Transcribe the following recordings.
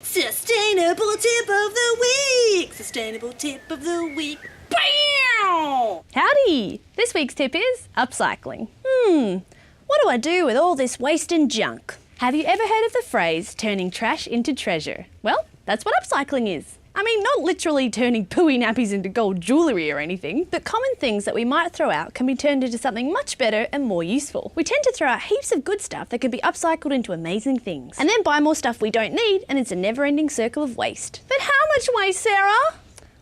Sustainable tip of the week! Sustainable tip of the week. Bam! Howdy! This week's tip is upcycling. What do I do with all this waste and junk? Have you ever heard of the phrase turning trash into treasure? Well, that's what upcycling is. I mean, not literally turning pooey nappies into gold jewellery or anything, but common things that we might throw out can be turned into something much better and more useful. We tend to throw out heaps of good stuff that can be upcycled into amazing things, and then buy more stuff we don't need, and it's a never-ending circle of waste. But how much waste, Sarah?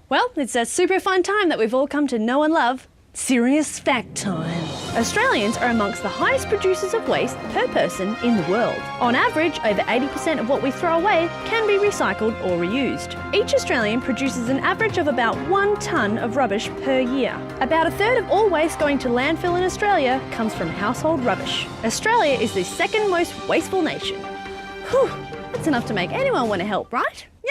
Well, it's that super fun time that we've all come to know and love. Serious fact time. Australians are amongst the highest producers of waste per person in the world. On average, over 80% of what we throw away can be recycled or reused. Each Australian produces an average of about 1 tonne of rubbish per year. About a third of all waste going to landfill in Australia comes from household rubbish. Australia is the second most wasteful nation. Whew, that's enough to make anyone want to help, right? Yay!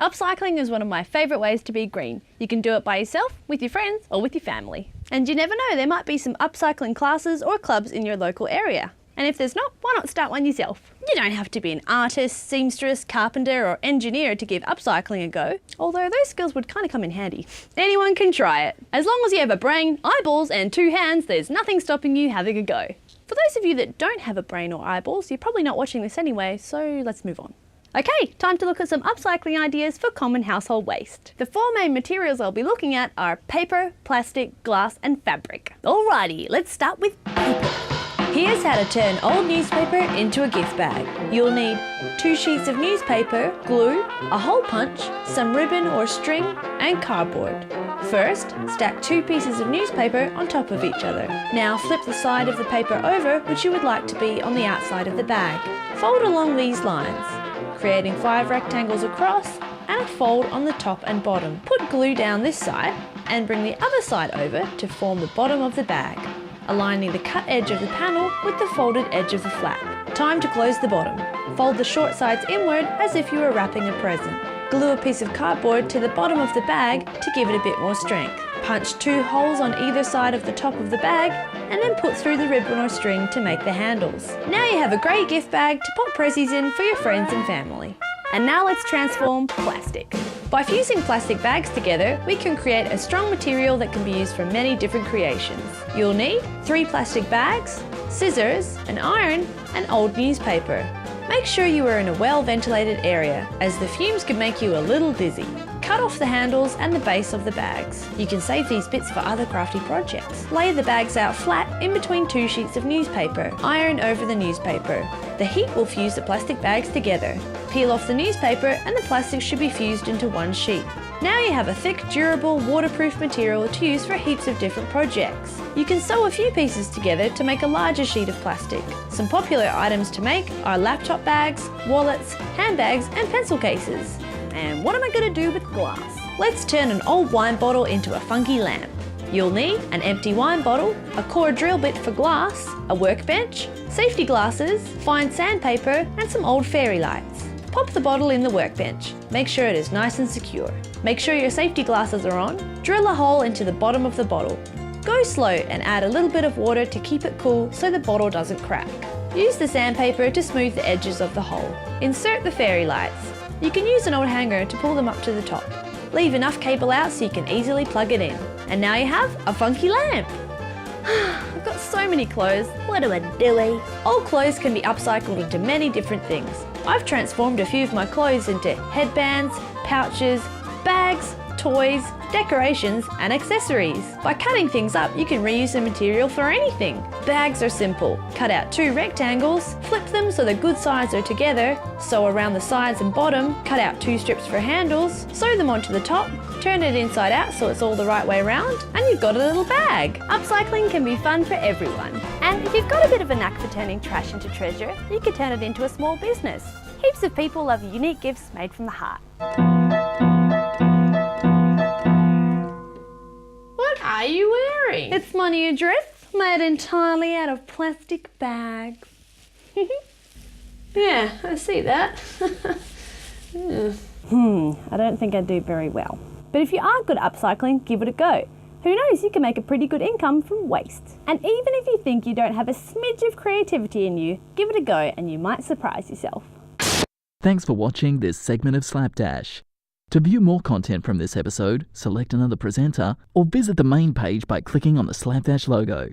Upcycling is one of my favourite ways to be green. You can do it by yourself, with your friends, or with your family. And you never know, there might be some upcycling classes or clubs in your local area. And if there's not, why not start one yourself? You don't have to be an artist, seamstress, carpenter, or engineer to give upcycling a go, although those skills would kind of come in handy. Anyone can try it. As long as you have a brain, eyeballs, and 2 hands, there's nothing stopping you having a go. For those of you that don't have a brain or eyeballs, you're probably not watching this anyway, so let's move on. Okay, time to look at some upcycling ideas for common household waste. The 4 main materials I'll be looking at are paper, plastic, glass, and fabric. Alrighty, let's start with paper. Here's how to turn old newspaper into a gift bag. You'll need 2 sheets of newspaper, glue, a hole punch, some ribbon or string, and cardboard. First, stack 2 pieces of newspaper on top of each other. Now flip the side of the paper over which you would like to be on the outside of the bag. Fold along these lines, creating 5 rectangles across and a fold on the top and bottom. Put glue down this side and bring the other side over to form the bottom of the bag, aligning the cut edge of the panel with the folded edge of the flap. Time to close the bottom. Fold the short sides inward as if you were wrapping a present. Glue a piece of cardboard to the bottom of the bag to give it a bit more strength. Punch 2 holes on either side of the top of the bag and then put through the ribbon or string to make the handles. Now you have a great gift bag to pop prezzies in for your friends and family. And now let's transform plastic. By fusing plastic bags together, we can create a strong material that can be used for many different creations. You'll need 3 plastic bags, scissors, an iron, and old newspaper. Make sure you are in a well-ventilated area, as the fumes can make you a little dizzy. Cut off the handles and the base of the bags. You can save these bits for other crafty projects. Lay the bags out flat in between 2 sheets of newspaper. Iron over the newspaper. The heat will fuse the plastic bags together. Peel off the newspaper and the plastic should be fused into 1 sheet. Now you have a thick, durable, waterproof material to use for heaps of different projects. You can sew a few pieces together to make a larger sheet of plastic. Some popular items to make are laptop bags, wallets, handbags, and pencil cases. And what am I going to do with glass? Let's turn an old wine bottle into a funky lamp. You'll need an empty wine bottle, a core drill bit for glass, a workbench, safety glasses, fine sandpaper, and some old fairy lights. Pop the bottle in the workbench. Make sure it is nice and secure. Make sure your safety glasses are on. Drill a hole into the bottom of the bottle. Go slow and add a little bit of water to keep it cool so the bottle doesn't crack. Use the sandpaper to smooth the edges of the hole. Insert the fairy lights. You can use an old hanger to pull them up to the top. Leave enough cable out so you can easily plug it in. And now you have a funky lamp. I've got so many clothes. What do I do? Old clothes can be upcycled into many different things. I've transformed a few of my clothes into headbands, pouches, bags, toys, decorations, and accessories. By cutting things up, you can reuse the material for anything. Bags are simple. Cut out 2 rectangles, flip them so the good sides are together, sew around the sides and bottom, cut out 2 strips for handles, sew them onto the top, turn it inside out so it's all the right way around, and you've got a little bag. Upcycling can be fun for everyone. And if you've got a bit of a knack for turning trash into treasure, you could turn it into a small business. Heaps of people love unique gifts made from the heart. What are you wearing? It's my new dress, made entirely out of plastic bags. Yeah, I see that. I don't think I do very well. But if you are good at upcycling, give it a go. Who knows, you can make a pretty good income from waste. And even if you think you don't have a smidge of creativity in you, give it a go and you might surprise yourself. Thanks for watching this segment of Slapdash. To view more content from this episode, select another presenter, or visit the main page by clicking on the Slapdash logo.